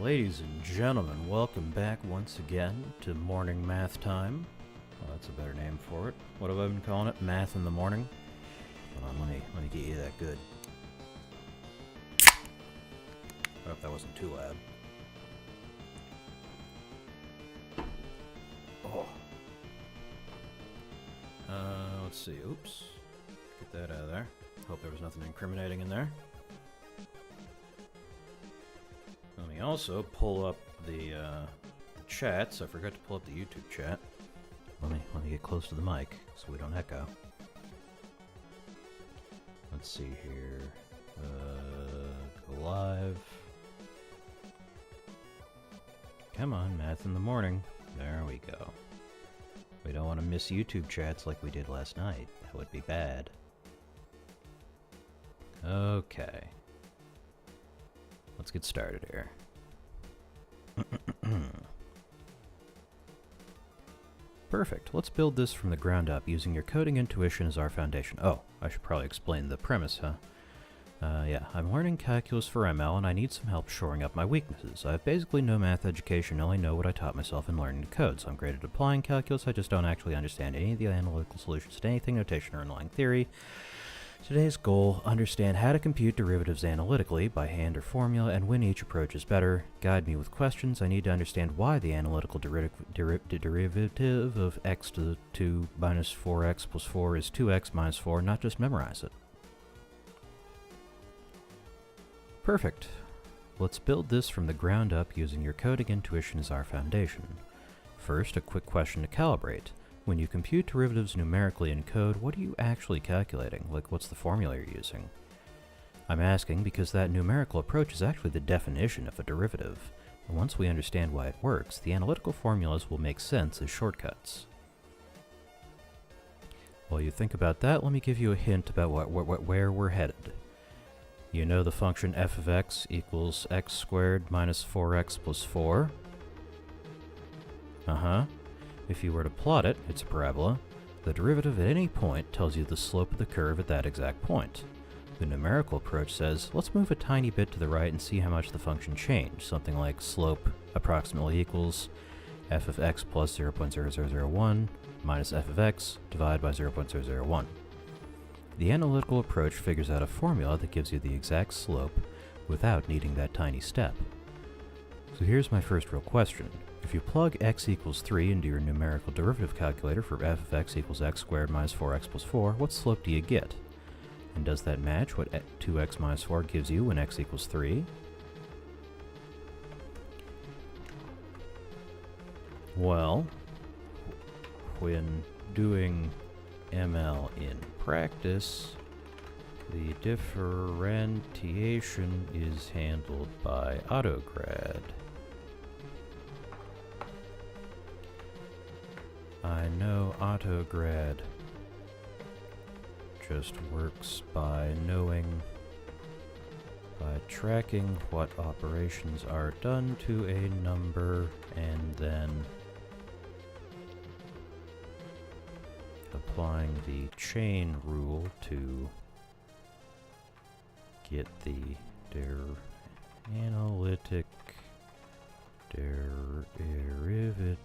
Ladies and gentlemen, welcome back once again to Morning Math Time. Well, that's a better name for it. What have I been calling it? Math in the morning? Hold on, let me get you that good. I hope that wasn't too loud. Oh. Let's see. Oops. Get that out of there. Hope there was nothing incriminating in there. Let me also pull up the chats. I forgot to pull up the YouTube chat. Let me get close to the mic so we don't echo. Let's see here. Go live. Come on, math in the morning. There we go. We don't want to miss YouTube chats like we did last night. That would be bad. Okay. Let's get started here. Perfect. Let's build this from the ground up using your coding intuition as our foundation. Oh, I should probably explain the premise, huh? Yeah, I'm learning calculus for ML and I need some help shoring up my weaknesses. I have basically no math education, only know what I taught myself in learning to code, so I'm great at applying calculus, I just don't actually understand any of the analytical solutions to anything, notation or underlying theory. Today's goal, understand how to compute derivatives analytically by hand or formula and when each approach is better. Guide me with questions. I need to understand why the analytical derivative of x to the 2 minus 4x plus 4 is 2x minus 4, not just memorize it. Perfect. Let's build this from the ground up using your coding intuition as our foundation. First, a quick question to calibrate. When you compute derivatives numerically in code, what are you actually calculating? Like, what's the formula you're using? I'm asking because that numerical approach is actually the definition of a derivative. And once we understand why it works, the analytical formulas will make sense as shortcuts. While you think about that, let me give you a hint about where we're headed. You know the function f of x equals x squared minus 4x plus 4? Uh-huh. If you were to plot it, it's a parabola. The derivative at any point tells you the slope of the curve at that exact point. The numerical approach says, let's move a tiny bit to the right and see how much the function changed. Something like slope approximately equals f of x plus 0.0001 minus f of x divided by 0.001. The analytical approach figures out a formula that gives you the exact slope without needing that tiny step. So here's my first real question. If you plug x equals 3 into your numerical derivative calculator for f of x equals x squared minus 4x plus 4, what slope do you get? And does that match what 2x minus 4 gives you when x equals 3? Well, when doing ML in practice, the differentiation is handled by AutoGrad. I know AutoGrad just works by tracking what operations are done to a number and then applying the chain rule to get the analytic derivative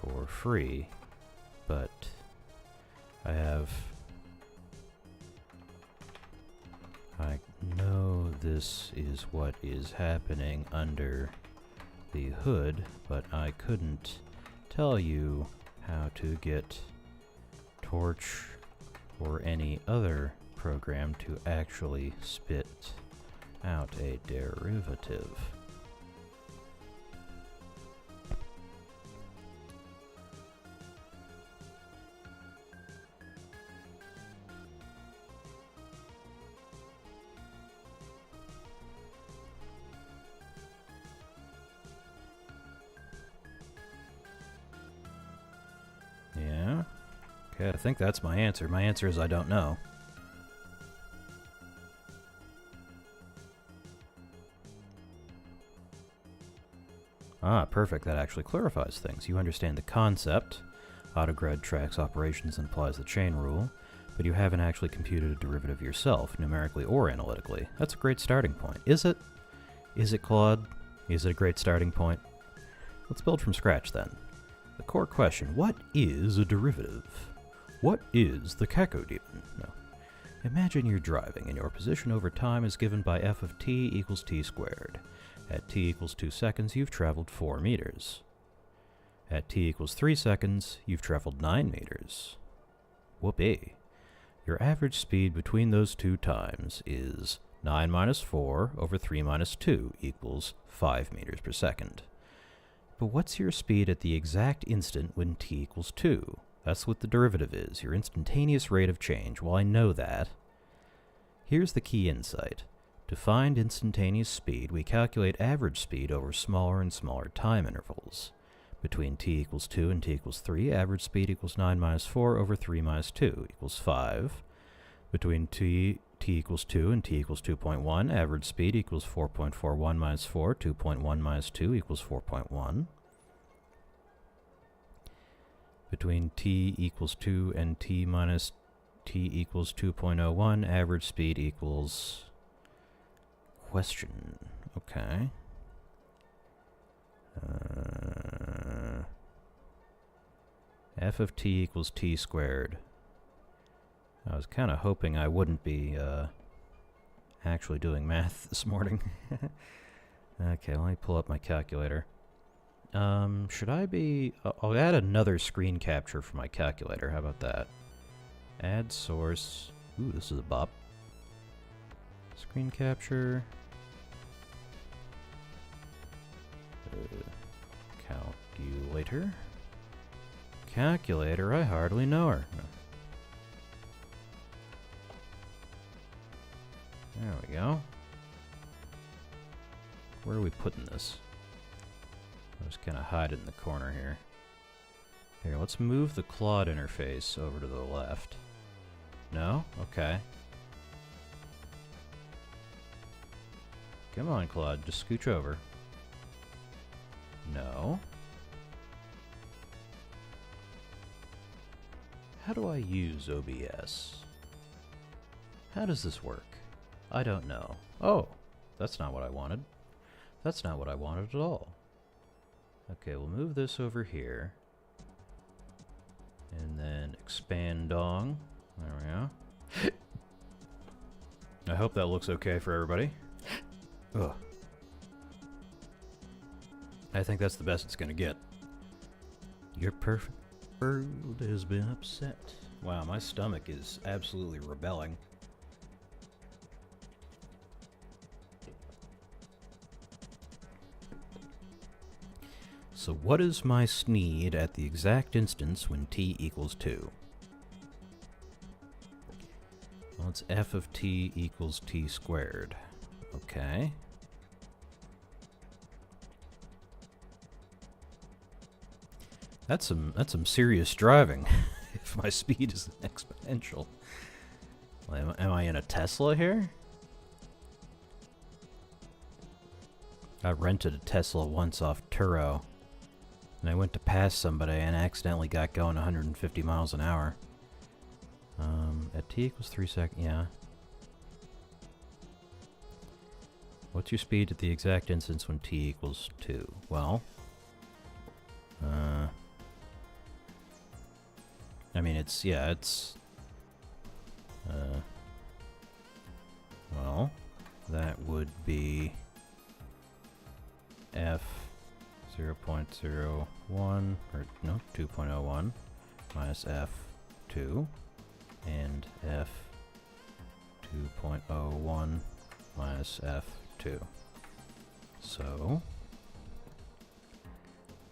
for free, but I know this is what is happening under the hood, but I couldn't tell you how to get Torch or any other program to actually spit out a derivative. Yeah? Okay, I think that's my answer. My answer is I don't know. Ah, perfect. That actually clarifies things. You understand the concept. AutoGrad tracks operations and applies the chain rule. but you haven't actually computed a derivative yourself, numerically or analytically. That's a great starting point. Is it? Is it, Claude? Is it a great starting point? Let's build from scratch then. The core question, what is a derivative? What is the cacodemon? No. Imagine you're driving and your position over time is given by f of t equals t squared. At t equals 2 seconds, you've traveled 4 meters. At t equals 3 seconds, you've traveled 9 meters. Whoopee. Your average speed between those two times is 9 minus 4 over 3 minus 2 equals 5 meters per second. But what's your speed at the exact instant when t equals 2? That's what the derivative is, your instantaneous rate of change. Well, I know that. Here's the key insight. To find instantaneous speed, we calculate average speed over smaller and smaller time intervals. Between t equals 2 and t equals 3, average speed equals 9 minus 4 over 3 minus 2 equals 5. Between t equals 2 and t equals 2.1, average speed equals 4.41 minus 4, 2.1 minus 2 equals 4.1. Between t equals 2 and t minus t equals 2.01, average speed equals... Question. Okay. F of t equals t squared. I was kind of hoping I wouldn't be actually doing math this morning. Okay, let me pull up my calculator. Should I be... I'll add another screen capture for my calculator. How about that? Add source. Ooh, this is a bop. Screen capture. Calculator. Calculator, I hardly know her. No. There we go. Where are we putting this? I'll just kind of hide it in the corner here. Here, let's move the Claude interface over to the left. No? Okay. Come on, Claude, just scooch over. No. How do I use OBS? How does this work? I don't know. Oh, that's not what I wanted. That's not what I wanted at all. Okay, we'll move this over here. And then expand dong. There we go. I hope that looks okay for everybody. Ugh. I think that's the best it's gonna get. Your perfect world has been upset. Wow, my stomach is absolutely rebelling. So what is my sneed at the exact instance when t equals 2? Well, it's f of t equals t squared. Okay. That's some serious driving. If my speed is exponential. Well, am I in a Tesla here? I rented a Tesla once off Turo, and I went to pass somebody and accidentally got going 150 miles an hour. At t equals 3 seconds, yeah. What's your speed at the exact instance when t equals 2? Well, I mean, it's, yeah, it's, well, that would be f 0.01, or no, 2.01 minus f2, and f 2.01 minus f2. So,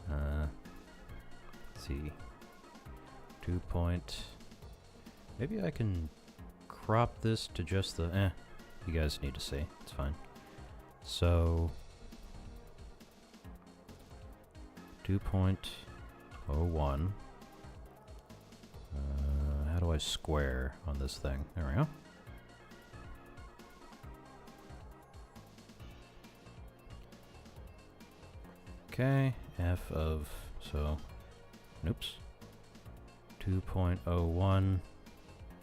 let's see, maybe I can crop this to just the, you guys need to see, it's fine. So, 2.01, how do I square on this thing? There we go. Okay, f of, so, oops, 2.01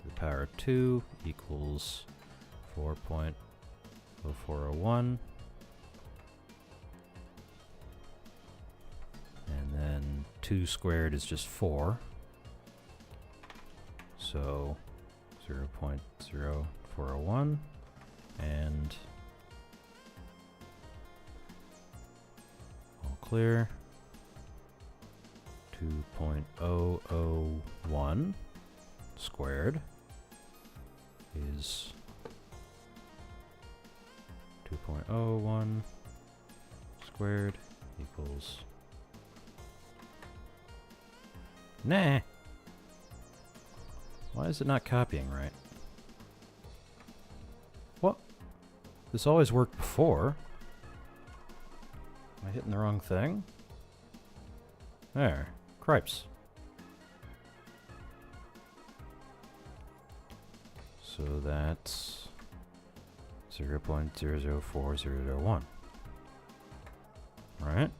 the power of 2 equals 4.0401. And then 2 squared is just 4. So 0.0401 and all clear. 2.001 squared is 2.01 squared equals... Nah! Why is it not copying right? What? This always worked before. Am I hitting the wrong thing? There. Cripes. So that's 0.004001. Right?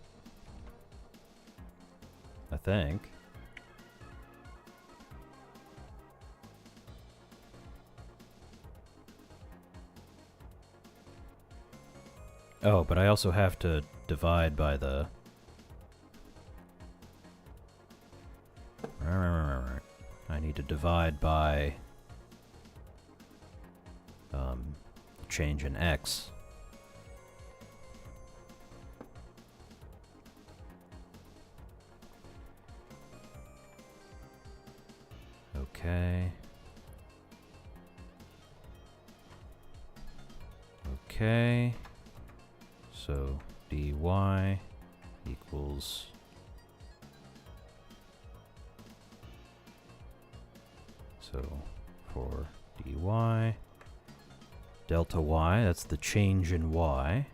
I think. Oh, but I also have to divide by the... I need to divide by change in x. Okay. Okay. So dy equals for dy delta y, that's the change in y,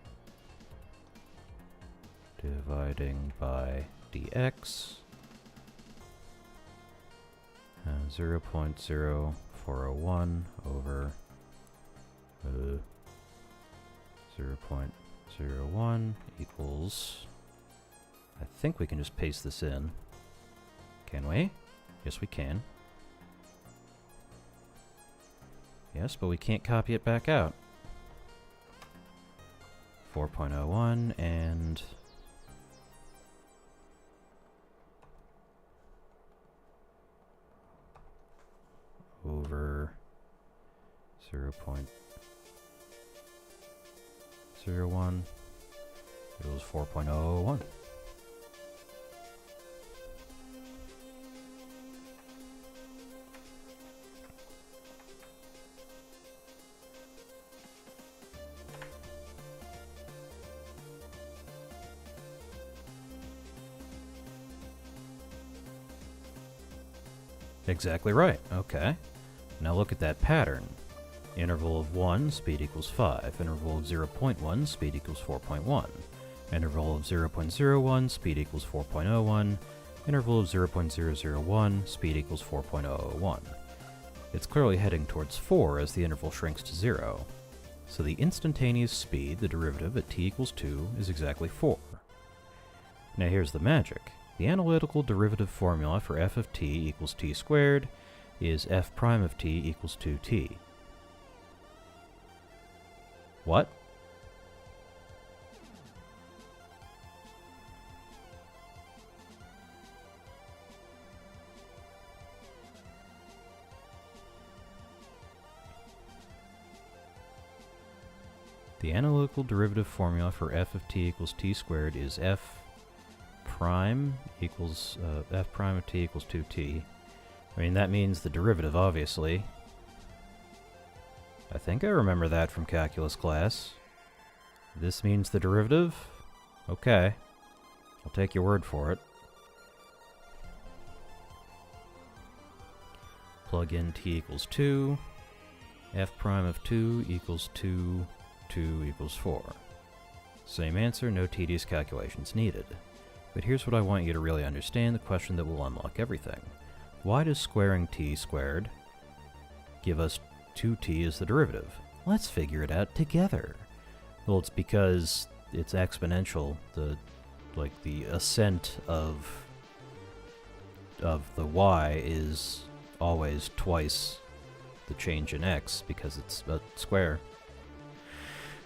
dividing by dx, 0.0401 over 0.01 equals, I think we can just paste this in. Can we? Yes, we can. Yes, but we can't copy it back out. 4.01 and over 0.01 equals 4.01. Exactly right. Okay. Now look at that pattern. Interval of 1, speed equals 5. Interval of 0.1, speed equals 4.1. Interval of 0.01, speed equals 4.01. Interval of 0.001, speed equals 4.001. It's clearly heading towards 4 as the interval shrinks to 0. So the instantaneous speed, the derivative at t equals 2, is exactly 4. Now here's the magic. The analytical derivative formula for f of t equals t squared is f prime of t equals 2t. What? The analytical derivative formula for f of t equals t squared is f prime equals f prime of t equals 2t. I mean, that means the derivative, obviously. I think I remember that from calculus class. This means the derivative? Okay. I'll take your word for it. Plug in t equals 2. F prime of 2 equals 2. 2 equals 4. Same answer, no tedious calculations needed. But here's what I want you to really understand, the question that will unlock everything. Why does squaring t squared give us 2t as the derivative? Let's figure it out together. Well, it's because it's exponential. The ascent of the y is always twice the change in x because it's a square.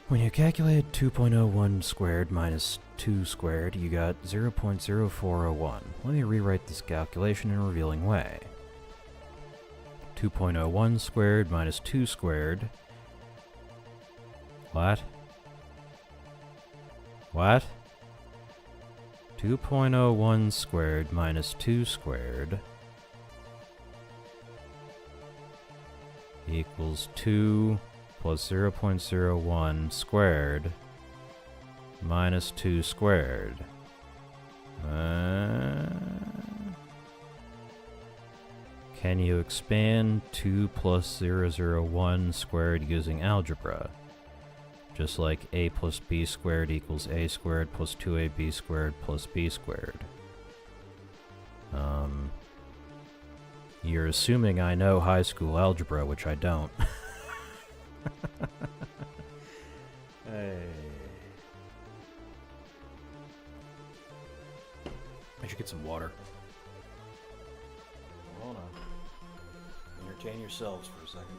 When you calculate 2.01 squared minus 2 squared, you got 0.0401. Let me rewrite this calculation in a revealing way. 2.01 squared minus 2 squared. What? What? 2.01 squared minus 2 squared equals 2 plus 0.01 squared minus 2 squared. Can you expand 2 plus 001 squared using algebra? Just like a plus b squared equals a squared plus 2ab squared plus b squared. You're assuming I know high school algebra, which I don't. Hey. I should get some water. Hold on. Entertain yourselves for a second.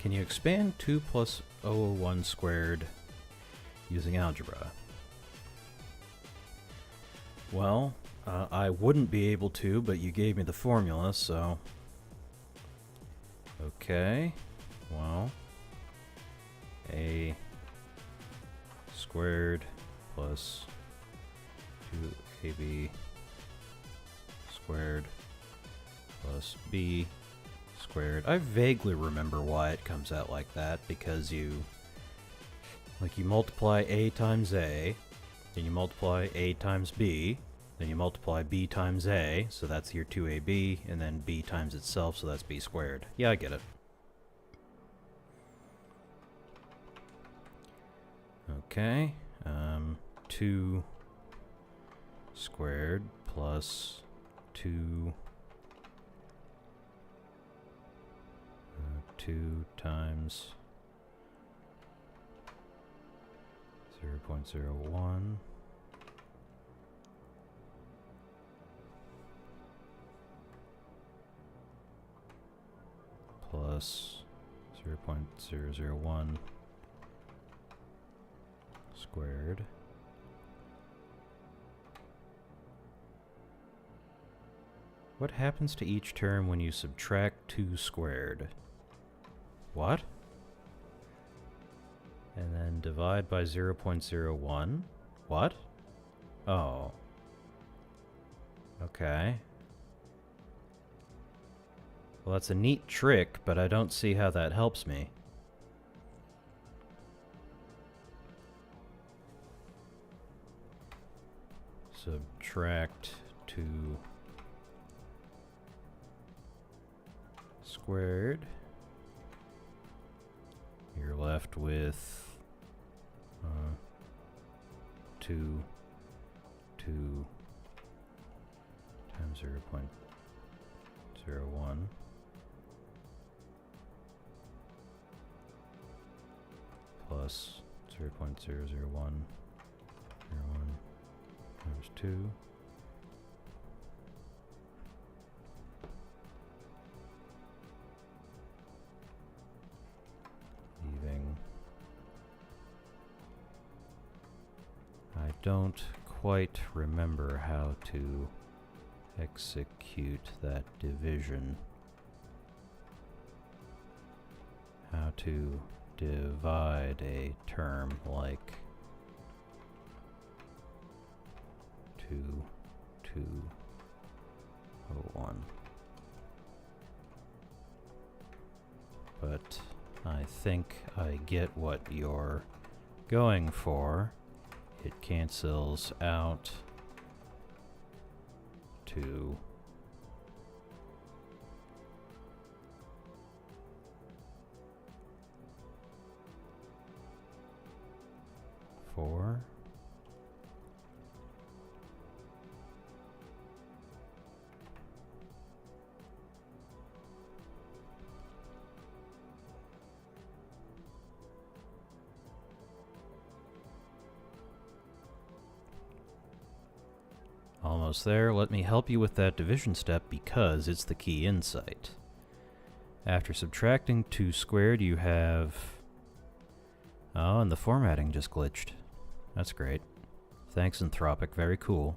Can you expand 2 plus 001 squared using algebra? Well, I wouldn't be able to, but you gave me the formula, so... Okay, well... A squared plus 2ab squared plus b squared. I vaguely remember why it comes out like that, because you multiply a times a, then you multiply a times b, then you multiply b times a, so that's your 2ab, and then b times itself, so that's b squared. Yeah, I get it. Okay, 2 squared plus 2 2 times 0.01 plus 0.001 squared What happens to each term when you subtract 2 squared? What? And then divide by 0.01? What? Oh. Okay. Well, that's a neat trick, but I don't see how that helps me. Subtract 2 squared. You're left with 2 times 0.01 plus 0.001 times 2 leaving. I don't quite remember how to execute that division. How to divide a term like 2.2.01. But I think I get what you're going for. It cancels out to almost there. Let me help you with that division step because it's the key insight. After subtracting 2 squared, you have... Oh, and the formatting just glitched. That's great. Thanks, Anthropic. Very cool.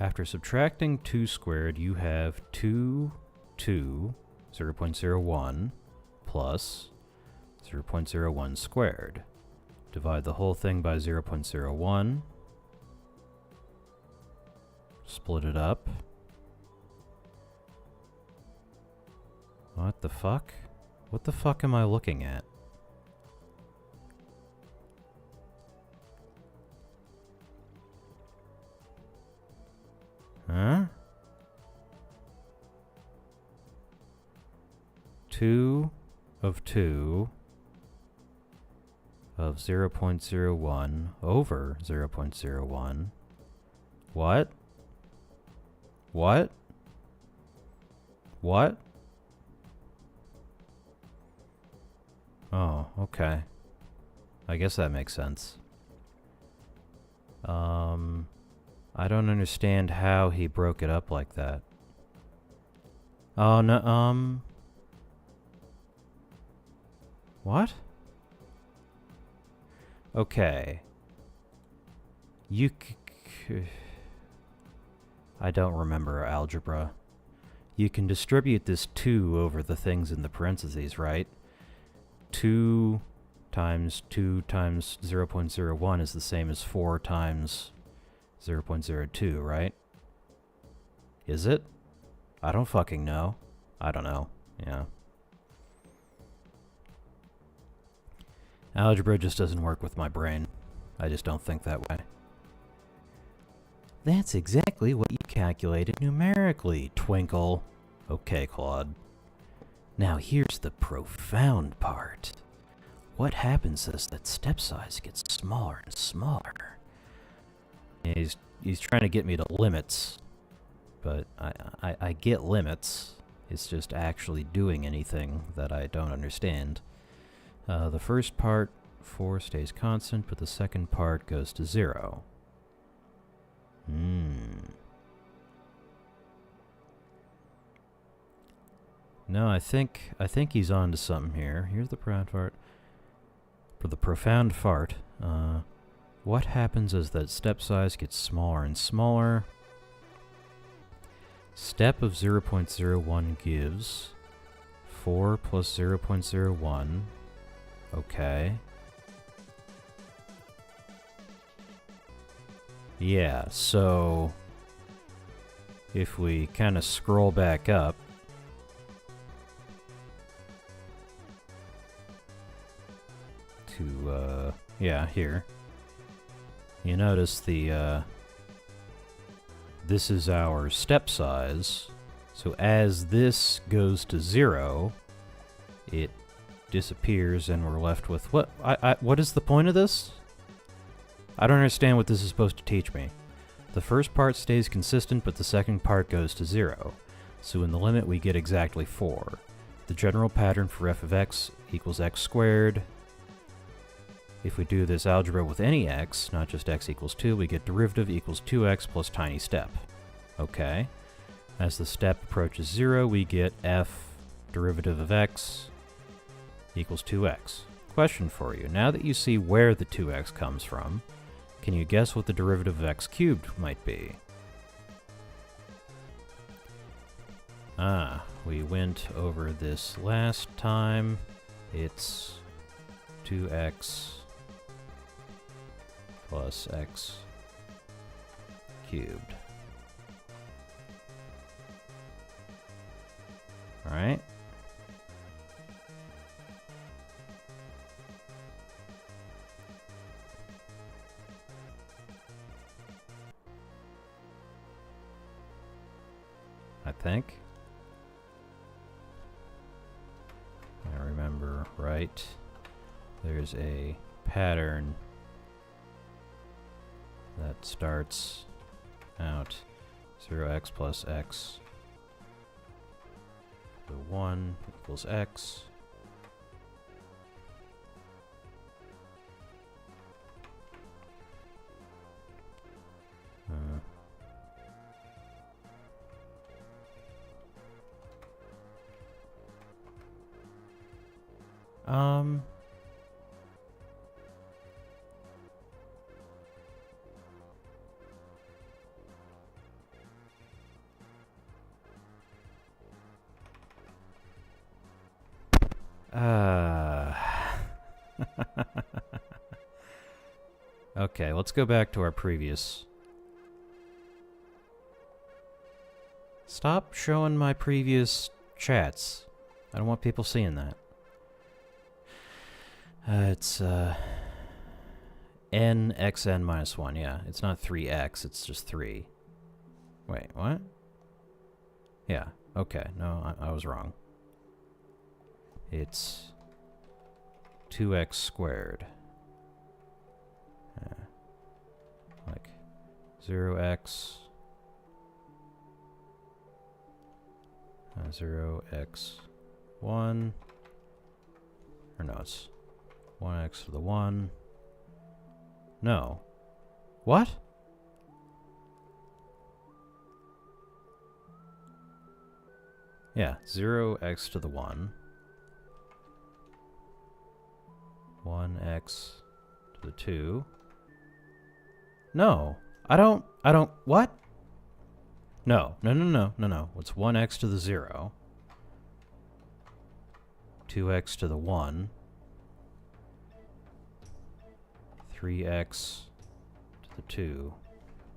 After subtracting 2 squared, you have 2, 0.01, plus 0.01 squared. Divide the whole thing by 0.01. Split it up. What the fuck? What the fuck am I looking at? Huh? 2 of 2 of 0.01 over 0.01. What? What? What? Oh, okay. I guess that makes sense. I don't understand how he broke it up like that. Oh, no, what? Okay. I don't remember algebra. You can distribute this 2 over the things in the parentheses, right? 2 times 0.01 is the same as 4 times 0.02, right? Is it? I don't fucking know. I don't know. Yeah. Algebra just doesn't work with my brain. I just don't think that way. That's exactly what you calculated numerically, Twinkle. Okay, Claude. Now here's the profound part. What happens is that step size gets smaller and smaller. He's trying to get me to limits, but I get limits. It's just actually doing anything that I don't understand. The first part, 4, stays constant, but the second part goes to 0. No, I think he's on to something here. Here's the profound fart. For the profound fart, what happens is that step size gets smaller and smaller. Step of 0.01 gives 4 plus 0.01. Okay. Yeah, so if we kind of scroll back up, to, yeah, here. You notice the, this is our step size. So as this goes to 0, it disappears and we're left with what? What is the point of this? I don't understand what this is supposed to teach me. The first part stays consistent, but the second part goes to 0. So in the limit we get exactly 4. The general pattern for f of x equals x squared. If we do this algebra with any x, not just x equals 2, we get derivative equals 2x plus tiny step. Okay. As the step approaches 0, we get f derivative of x equals 2x. Question for you. Now that you see where the 2x comes from, can you guess what the derivative of x cubed might be? Ah, we went over this last time. It's 2x plus x cubed. Alright. I think. I remember right. There's a pattern that starts out 0x plus x. So 1 equals x. Um... Okay, let's go back to our previous... Stop showing my previous chats. I don't want people seeing that. It's, n xn minus 1, yeah. It's not 3x, it's just 3. Wait, what? Yeah, okay, no, I was wrong. It's 2x squared. Like 0x 0x1, or no, it's 1x to the 1. No. What? Yeah, 0x to the 1. 1x to the 2. No, I don't, what? No. It's 1x to the 0. 2x to the 1. 3x to the 2.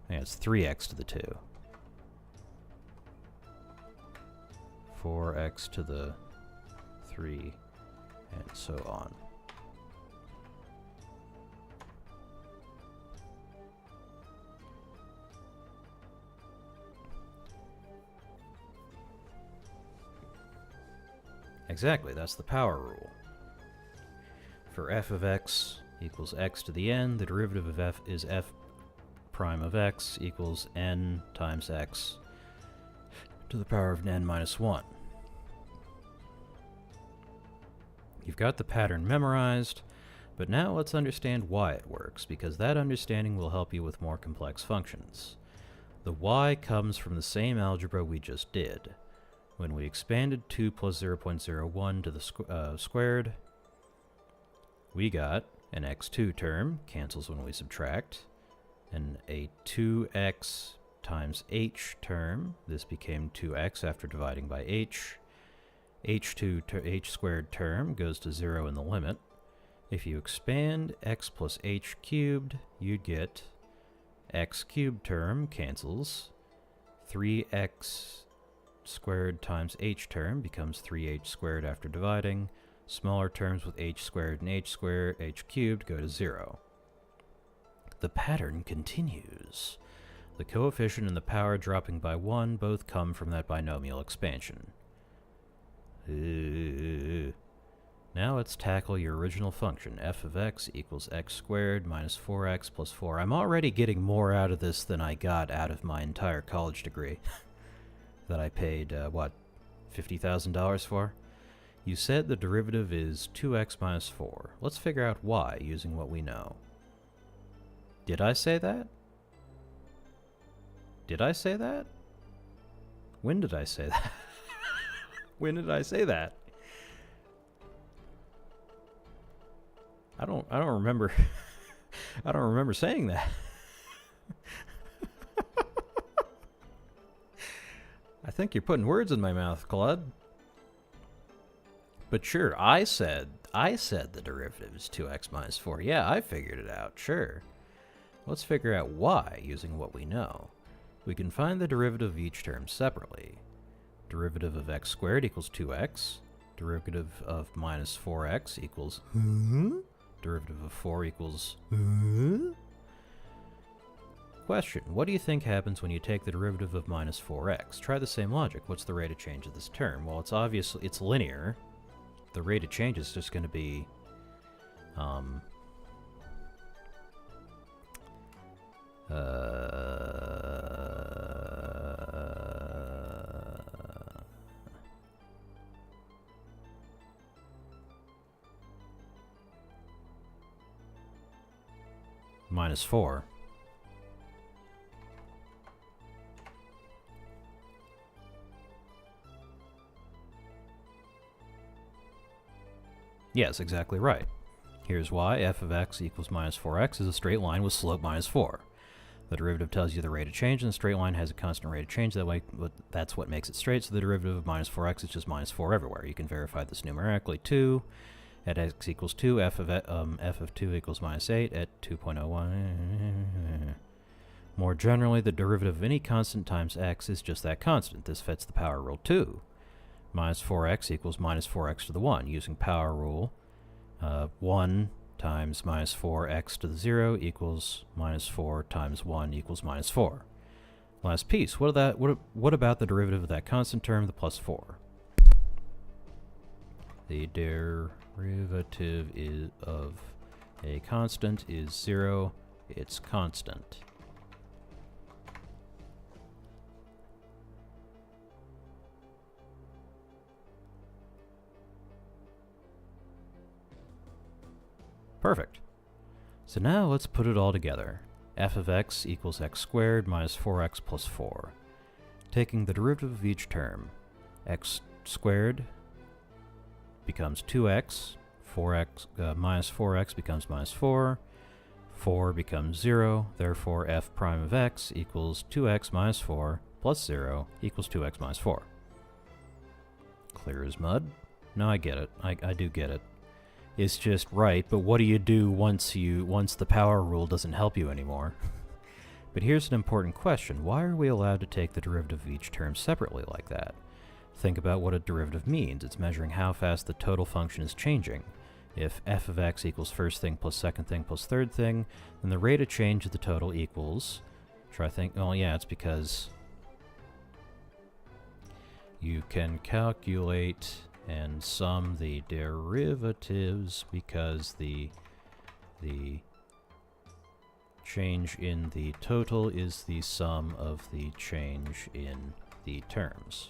Yeah, it's 3x to the 2. 4x to the 3, and so on. Exactly, that's the power rule. For f of x equals x to the n, the derivative of f is f prime of x equals n times x to the power of n minus 1. You've got the pattern memorized, but now let's understand why it works, because that understanding will help you with more complex functions. The y comes from the same algebra we just did. When we expanded 2 plus 0.01 to the squared, we got an x2 term, cancels when we subtract, and a 2x times h term. This became 2x after dividing by h. h2 to h squared term goes to 0 in the limit. If you expand x plus h cubed, you'd get x cubed term cancels, 3x squared times h term becomes 3h squared after dividing. Smaller terms with h squared and h cubed go to 0. The pattern continues. The coefficient and the power dropping by 1 both come from that binomial expansion. Now let's tackle your original function. F of x equals x squared minus 4x plus 4. I'm already getting more out of this than I got out of my entire college degree. That I paid, what, $50,000 for? You said the derivative is 2x minus 4. Let's figure out why using what we know. Did I say that? Did I say that? When did I say that? When did I say that? I don't remember. I don't remember saying that. I think you're putting words in my mouth, Claude. But sure, I said the derivative is 2x minus 4. Yeah, I figured it out, sure. Let's figure out why using what we know. We can find the derivative of each term separately. Derivative of x squared equals 2x. Derivative of minus 4x equals... Derivative of 4 equals... Question, what do you think happens when you take the derivative of minus 4x? Try the same logic. What's the rate of change of this term? Well, it's obviously, it's linear. The rate of change is just going to be, minus 4. Yes, exactly right. Here's why. F of x equals minus 4x is a straight line with slope minus 4. The derivative tells you the rate of change, and the straight line has a constant rate of change. That way, that's what makes it straight, so the derivative of minus 4x is just minus 4 everywhere. You can verify this numerically. 2 at x equals 2, f of 2 equals minus 8 at 2.01. More generally, the derivative of any constant times x is just that constant. This fits the power rule too. Minus 4x equals minus 4x to the 1. Using power rule, 1 times minus 4x to the 0 equals minus 4 times 1 equals minus 4. Last piece. What about the derivative of that constant term, the plus 4? The derivative of a constant is 0. It's constant. Perfect. So now let's put it all together. F of x equals x squared minus 4x plus 4. Taking the derivative of each term, x squared becomes 2x, minus 4x becomes minus 4, 4 becomes 0, therefore f prime of x equals 2x minus 4 plus 0 equals 2x minus 4. Clear as mud? No, I get it. I do get it. It's just right, but what do you do once the power rule doesn't help you anymore? But here's an important question. Why are we allowed to take the derivative of each term separately like that? Think about what a derivative means. It's measuring how fast the total function is changing. If f of x equals first thing plus second thing plus third thing, then the rate of change of the total equals... Oh yeah, it's because you can calculate and sum the derivatives because the change in the total is the sum of the change in the terms.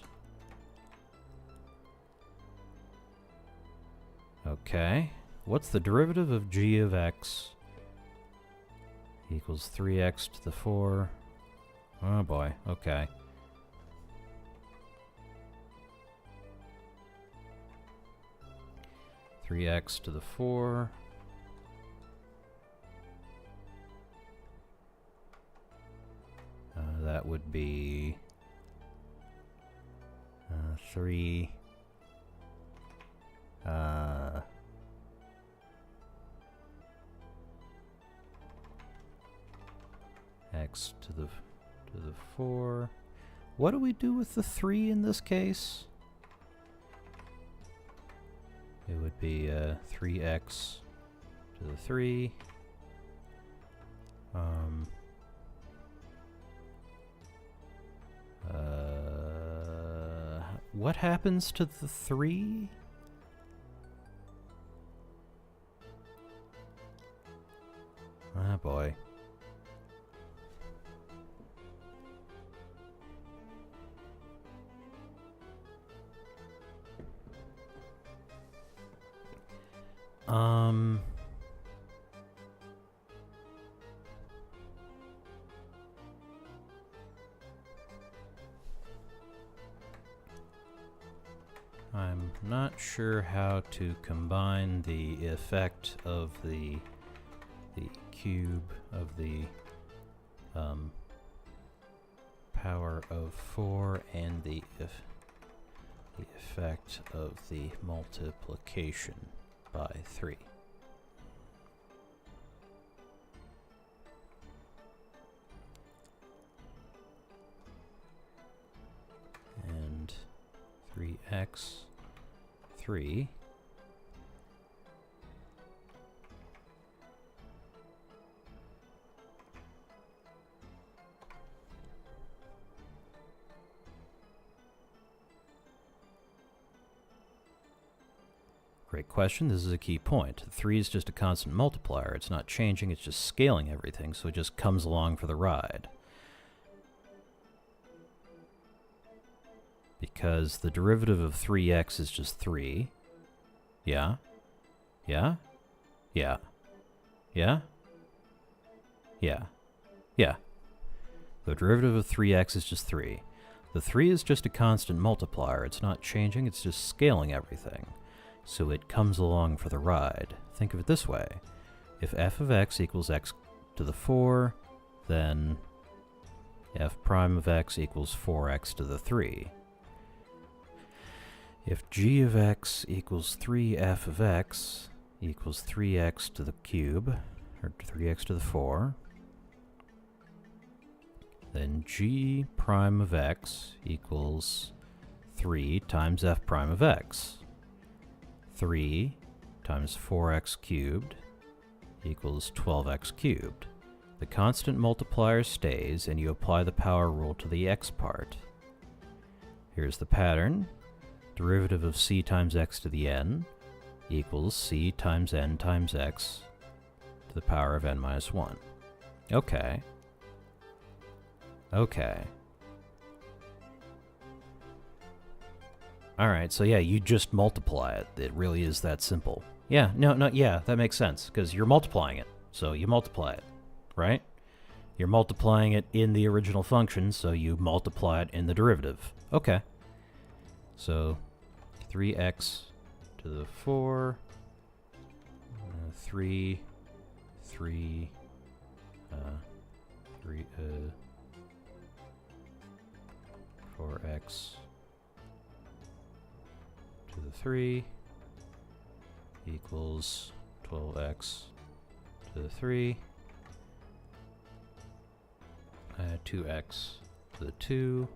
Okay, what's the derivative of g of x equals 3x to the 4? Oh boy, okay. X to the 4. That would be 3 x to the 4. What do we do with the 3 in this case? It would be 3x to the 3. What happens to the 3? Ah, boy. I'm not sure how to combine the effect of the cube of the power of 4 and the effect of the multiplication by 3. And 3x 3 Great question. This is a key point. 3 is just a constant multiplier. It's not changing, it's just scaling everything, so it just comes along for the ride. Because the derivative of 3x is just 3. Yeah? Yeah? Yeah. Yeah? Yeah. Yeah. The derivative of 3x is just 3. The 3 is just a constant multiplier. It's not changing, it's just scaling everything. so it comes along for the ride. Think of it this way. If f of x equals x to the 4, then f prime of x equals 4x to the 3. If g of x equals 3f of x equals 3x to the cube, or 3x to the 4, then g prime of x equals 3 times f prime of x. 3 times 4x cubed equals 12x cubed. The constant multiplier stays, and you apply the power rule to the x part. Here's the pattern. Derivative of c times x to the n equals c times n times x to the power of n minus 1. Okay. Okay. Alright, so yeah, you just multiply it. It really is that simple. Yeah, yeah, that makes sense, because you're multiplying it. So you multiply it, right? You're multiplying it in the original function, so you multiply it in the derivative. Okay. So 3x to the 4, 3, 4x to the 3 equals 12x to the 3, 2x to the 2,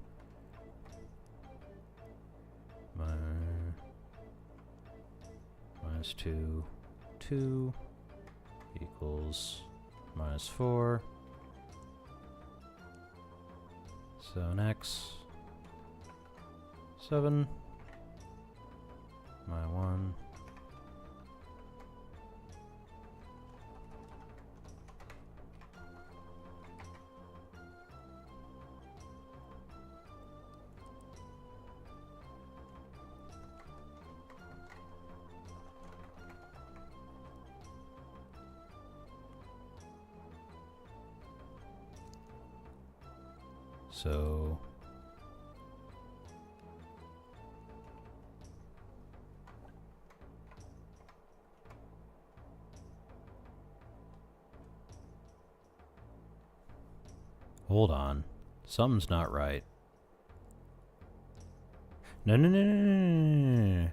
minus 2, 2 equals minus 4. So next, 7, my 1. So hold on. Something's not right. No.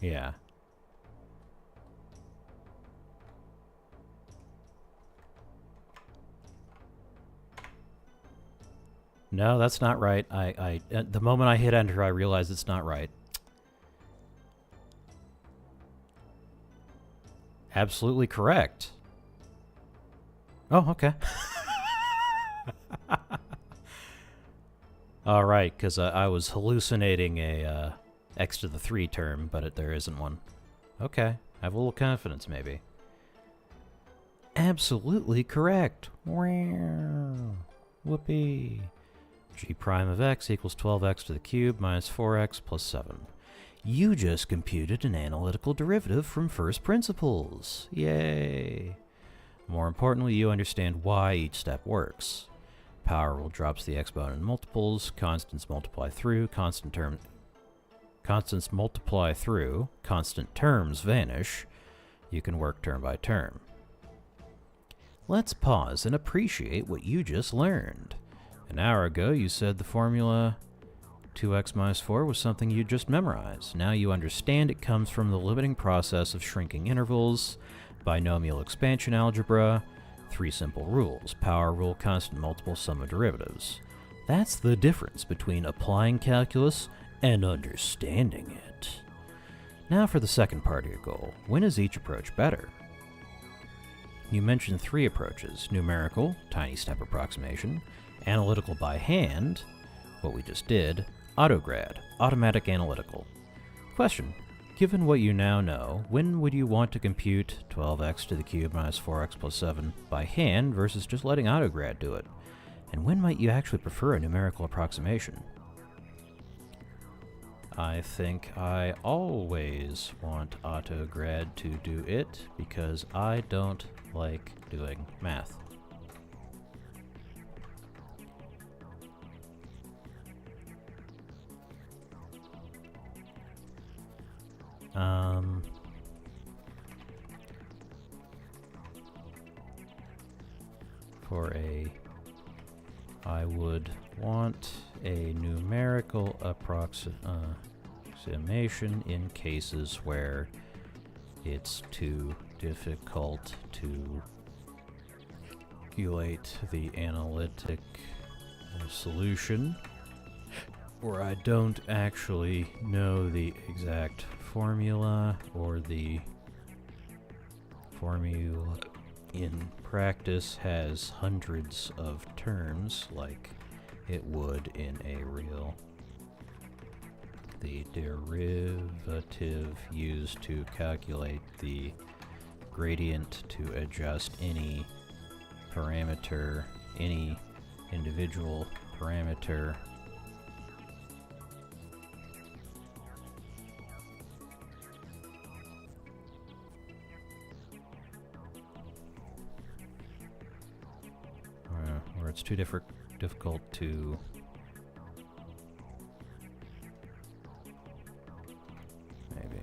Yeah. No, that's not right. At the moment I hit enter, I realized it's not right. Absolutely correct. Oh, okay. All right, because I was hallucinating a x to the 3 term, but there isn't one. Okay, I have a little confidence, maybe. Absolutely correct. Whoopee. G prime of x equals 12x to the cube minus 4x plus 7. You just computed an analytical derivative from first principles. Yay! More importantly, you understand why each step works. Power rule drops the exponent in multiples, constants multiply through, constant terms vanish. You can work term by term. Let's pause and appreciate what you just learned. An hour ago, you said the formula 2x minus 4 was something you just memorized. Now you understand it comes from the limiting process of shrinking intervals, binomial expansion algebra, 3 simple rules, power rule, constant multiple, sum of derivatives. That's the difference between applying calculus and understanding it. Now for the second part of your goal. When is each approach better? You mentioned 3 approaches: numerical, tiny step approximation; analytical by hand, what we just did; autograd, automatic analytical. Question: given what you now know, when would you want to compute 12x to the cube minus 4x plus 7 by hand versus just letting autograd do it? And when might you actually prefer a numerical approximation? I think I always want autograd to do it because I don't like doing math. I would want a numerical approximation in cases where it's too difficult to calculate the analytic solution, or I don't actually know the exact formula, or the formula in practice has hundreds of terms like it would in a real. The derivative used to calculate the gradient to adjust any parameter, any individual parameter where it's too difficult to maybe.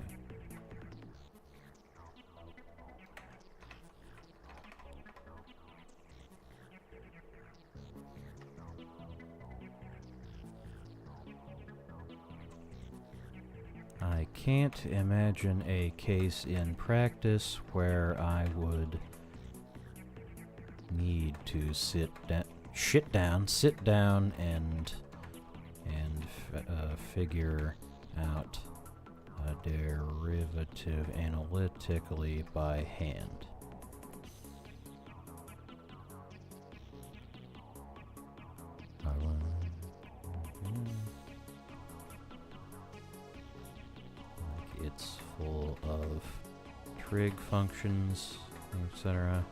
I can't imagine a case in practice where I would need to sit down and figure out a derivative analytically by hand. Like it's full of trig functions, etc.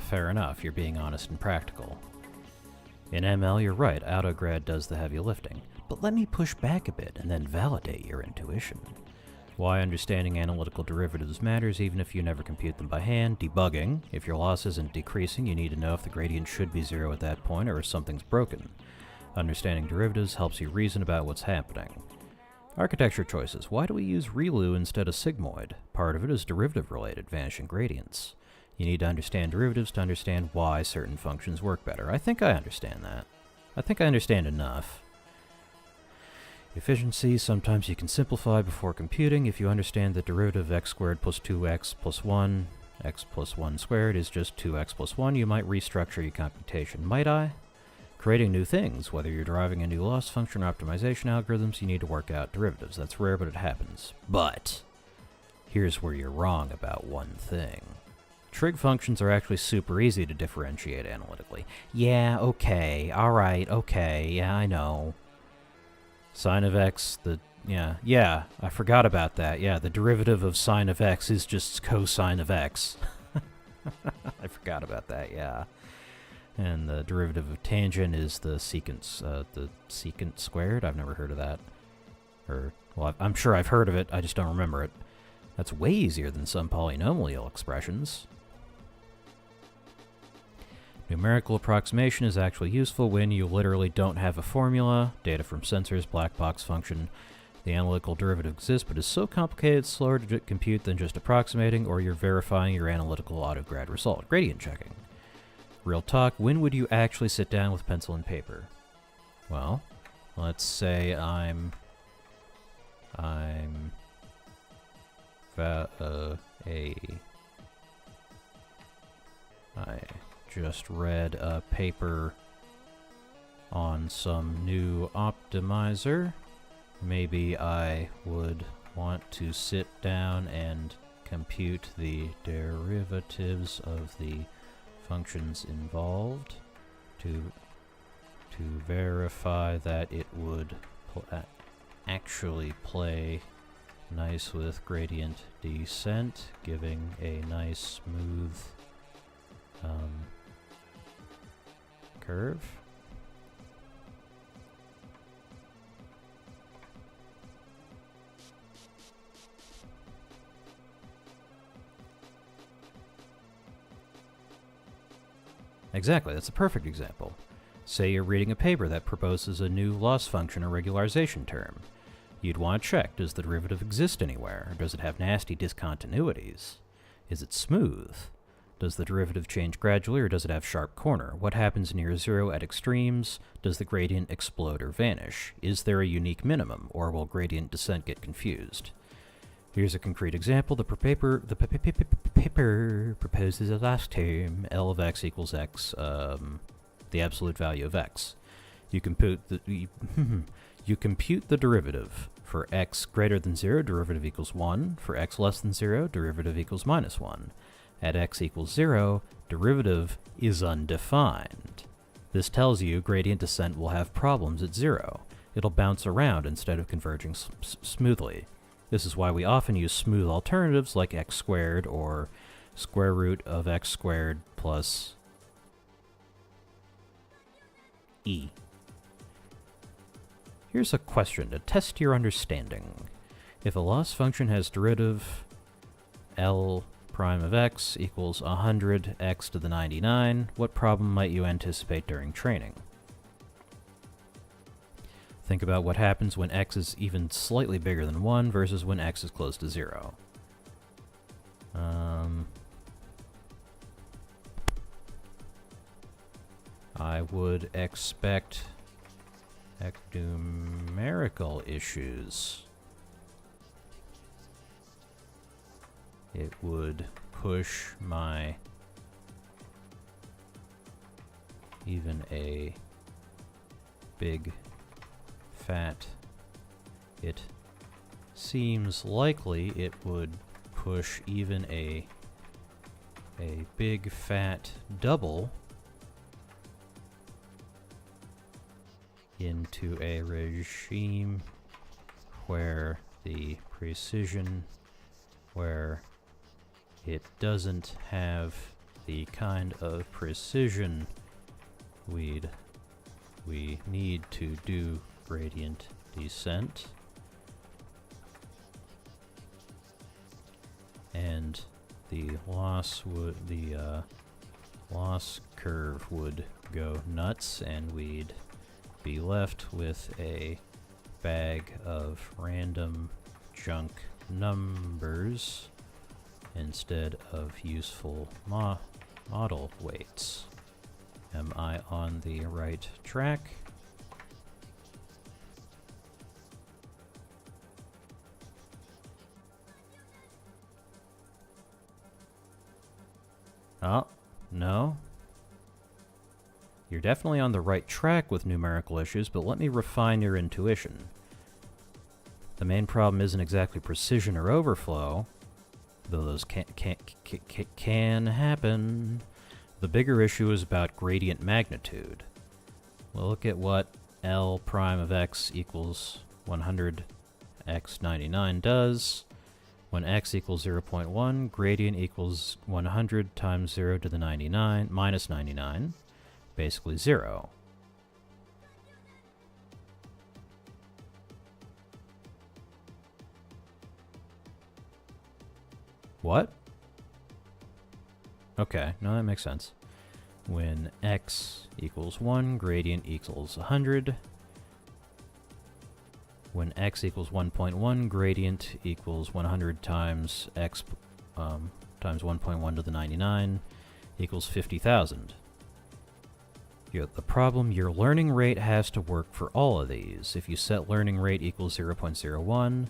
Fair enough, you're being honest and practical. In ML, you're right, AutoGrad does the heavy lifting. But let me push back a bit and then validate your intuition. Why understanding analytical derivatives matters even if you never compute them by hand. Debugging. If your loss isn't decreasing, you need to know if the gradient should be 0 at that point or if something's broken. Understanding derivatives helps you reason about what's happening. Architecture choices. Why do we use ReLU instead of sigmoid? Part of it is derivative-related, vanishing gradients. You need to understand derivatives to understand why certain functions work better. I think I understand that. I think I understand enough. Efficiency. Sometimes you can simplify before computing. If you understand the derivative of x squared plus 2x plus 1, x plus 1 squared is just 2x plus 1, you might restructure your computation. Might I? Creating new things. Whether you're deriving a new loss function or optimization algorithms, you need to work out derivatives. That's rare, but it happens. But here's where you're wrong about one thing. Trig functions are actually super easy to differentiate analytically. Yeah, okay, alright, okay, yeah, I know. Sine of x, yeah, I forgot about that. Yeah, the derivative of sine of x is just cosine of x. I forgot about that, yeah. And the derivative of tangent is the secant squared. I've never heard of that. Or, well, I'm sure I've heard of it, I just don't remember it. That's way easier than some polynomial expressions. Numerical approximation is actually useful when you literally don't have a formula, data from sensors, black box function. The analytical derivative exists, but is so complicated it's slower to compute than just approximating, or you're verifying your analytical AutoGrad result. Gradient checking. Real talk, when would you actually sit down with pencil and paper? Well, let's say I just read a paper on some new optimizer. Maybe I would want to sit down and compute the derivatives of the functions involved to to verify that it would actually play nice with gradient descent, giving a nice smooth curve. Exactly, that's a perfect example. Say you're reading a paper that proposes a new loss function or regularization term. You'd want to check, does the derivative exist anywhere, or does it have nasty discontinuities? Is it smooth? Does the derivative change gradually, or does it have sharp corner? What happens near zero at extremes? Does the gradient explode or vanish? Is there a unique minimum, or will gradient descent get confused? Here's a concrete example. The paper proposes a loss term, L of x equals x, the absolute value of x. You compute the derivative. For x greater than 0, derivative equals 1. For x less than 0, derivative equals minus 1. At x equals 0, derivative is undefined. This tells you gradient descent will have problems at 0. It'll bounce around instead of converging smoothly. This is why we often use smooth alternatives like x squared or square root of x squared plus e. Here's a question to test your understanding. If a loss function has derivative L prime of x equals 100 x to the 99, what problem might you anticipate during training? Think about what happens when x is even slightly bigger than 1 versus when x is close to 0. I would expect numerical issues. It would push my even a big fat. It seems likely it would push even a big fat double into a regime where the precision, where it doesn't have the kind of precision we need to do gradient descent, and the loss curve would go nuts, and we'd be left with a bag of random junk numbers instead of useful model weights. Am I on the right track? Oh, no. You're definitely on the right track with numerical issues, but let me refine your intuition. The main problem isn't exactly precision or overflow, though those can happen. The bigger issue is about gradient magnitude. Well, look at what L prime of x equals 100 x 99 does. When x equals 0.1, gradient equals 100 times 0 to the 99 minus 99. Basically 0. What? Okay, no, that makes sense. When x equals 1, gradient equals 100. When x equals 1.1, gradient equals 100 times x times 1.1 to the 99 equals 50,000. The problem, your learning rate has to work for all of these. If you set learning rate equals 0.01,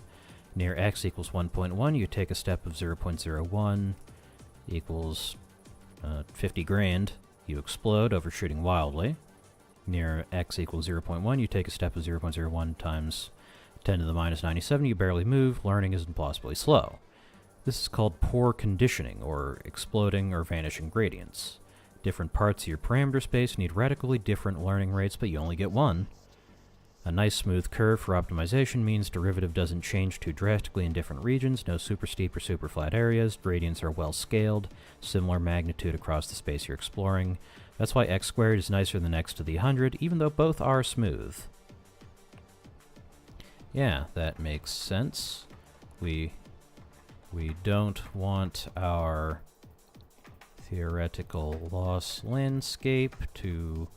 near x equals 1.1, you take a step of 0.01 equals 50 grand. You explode, overshooting wildly. Near x equals 0.1, you take a step of 0.01 times 10 to the minus 97, you barely move. Learning is impossibly slow. This is called poor conditioning, or exploding or vanishing gradients. Different parts of your parameter space need radically different learning rates, but you only get one. A nice smooth curve for optimization means derivative doesn't change too drastically in different regions, no super steep or super flat areas, gradients are well scaled, similar magnitude across the space you're exploring. That's why x squared is nicer than x to the 100, even though both are smooth. Yeah, that makes sense. We don't want our theoretical loss landscape to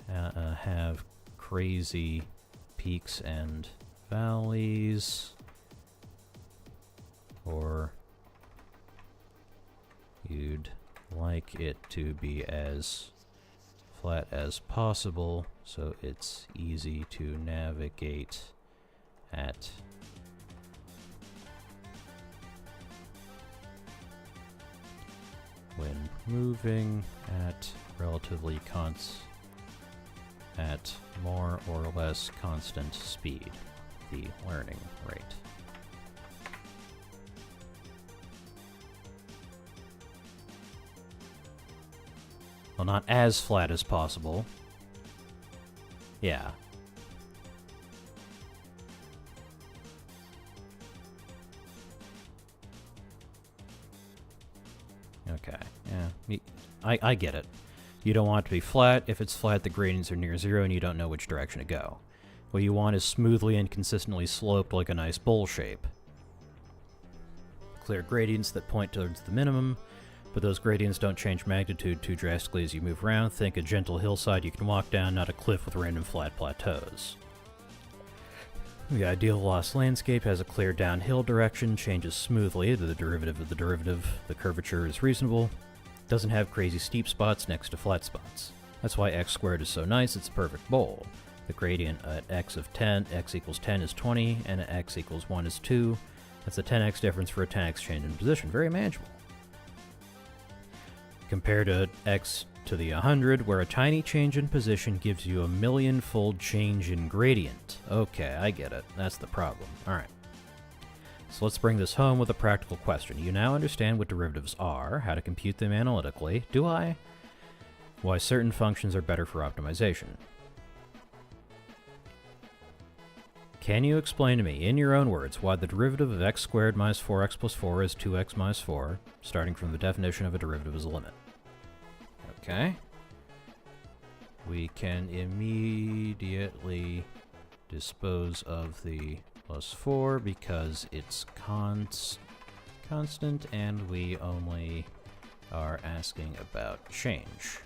have crazy peaks and valleys, or you'd like it to be as flat as possible so it's easy to navigate at when moving at relatively at more or less constant speed, the learning rate. Well, not as flat as possible. Yeah. Okay, yeah. I get it. You don't want it to be flat. If it's flat, the gradients are near zero and you don't know which direction to go. What you want is smoothly and consistently sloped like a nice bowl shape. Clear gradients that point towards the minimum, but those gradients don't change magnitude too drastically as you move around. Think a gentle hillside you can walk down, not a cliff with random flat plateaus. The ideal lost landscape has a clear downhill direction, changes smoothly to the derivative of the derivative. The curvature is reasonable. Doesn't have crazy steep spots next to flat spots. That's why x squared is so nice, it's a perfect bowl. The gradient at x equals 10 is 20, and at x equals 1 is 2. That's a 10x difference for a 10x change in position. Very manageable. Compared to x to the 100, where a tiny change in position gives you a million-fold change in gradient. Okay, I get it. That's the problem. Alright. So let's bring this home with a practical question. You now understand what derivatives are, how to compute them analytically. Do I? Why certain functions are better for optimization. Can you explain to me, in your own words, why the derivative of x squared minus 4x plus 4 is 2x minus 4, starting from the definition of a derivative as a limit? Okay. We can immediately dispose of the plus 4 because it's constant and we only are asking about change.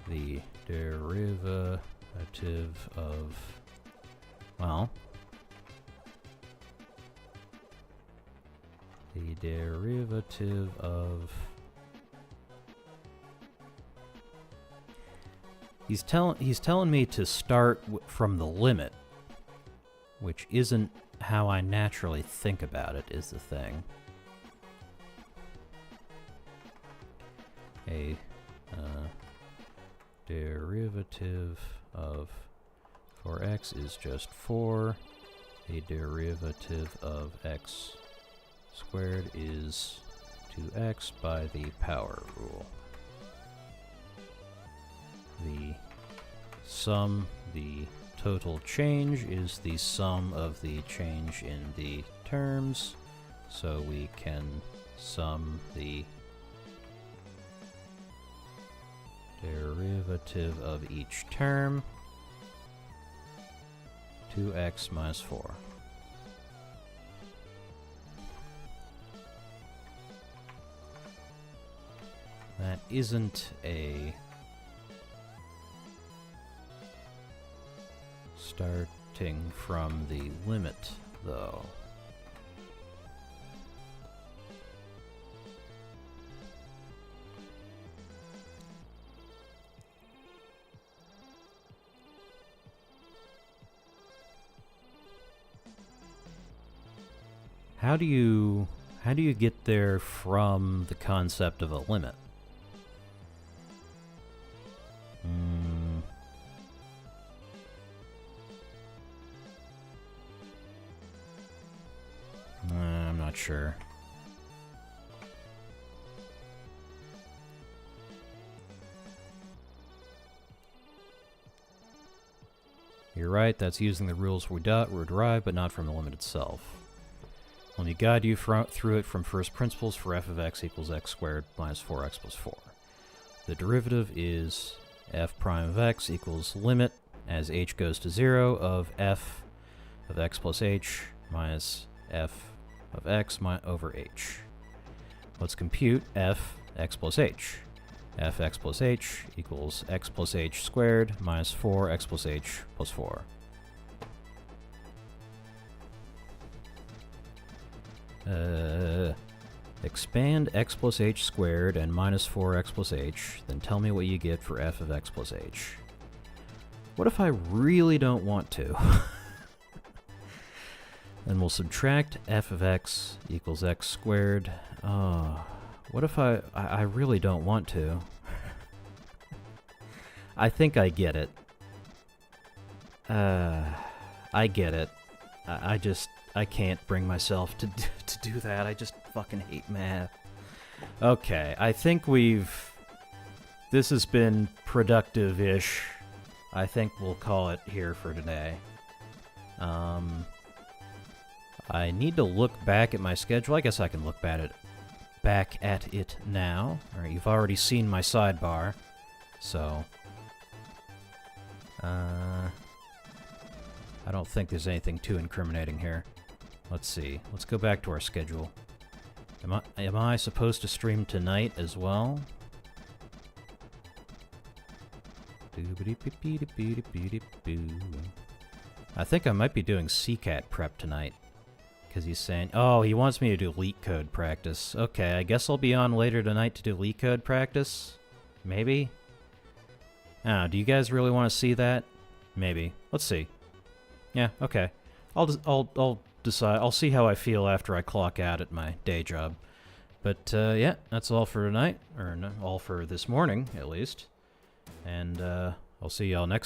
The derivative of, well, the derivative of, he's telling me to start from the limit, which isn't how I naturally think about it, is the thing. A derivative of 4x is just 4. A derivative of x squared is 2x by the power rule. The total change is the sum of the change in the terms, so we can sum the derivative of each term, 2x minus 4. That isn't a starting from the limit, though. How do you get there from the concept of a limit? not sure. You're right, that's using the rules we derive, but not from the limit itself. Let me guide you through it from first principles for f of x equals x squared minus 4x plus 4. The derivative is f prime of x equals limit, as h goes to 0, of f of x plus h minus f of x over h. Let's compute f x plus h. F x plus h equals x plus h squared minus 4x plus h plus 4. Expand x plus h squared and minus 4x plus h, then tell me what you get for f of x plus h. What if I really don't want to? Then we'll subtract f of x equals x squared. What if I really don't want to? I think I get it. I get it. I can't bring myself to do that. I just fucking hate math. Okay, I think this has been productive-ish. I think we'll call it here for today. I need to look back at my schedule. I guess I can look back at it now. Alright, you've already seen my sidebar, so I don't think there's anything too incriminating here. Let's see. Let's go back to our schedule. Am I supposed to stream tonight as well? I think I might be doing CCAT prep tonight. Because he's saying, oh, he wants me to do leak code practice. Okay, I guess I'll be on later tonight to do leak code practice? Maybe? Do you guys really want to see that? Maybe. Let's see. Yeah, okay. I'll decide. I'll see how I feel after I clock out at my day job. But, yeah, that's all for tonight. Or no, all for this morning, at least. And, I'll see y'all next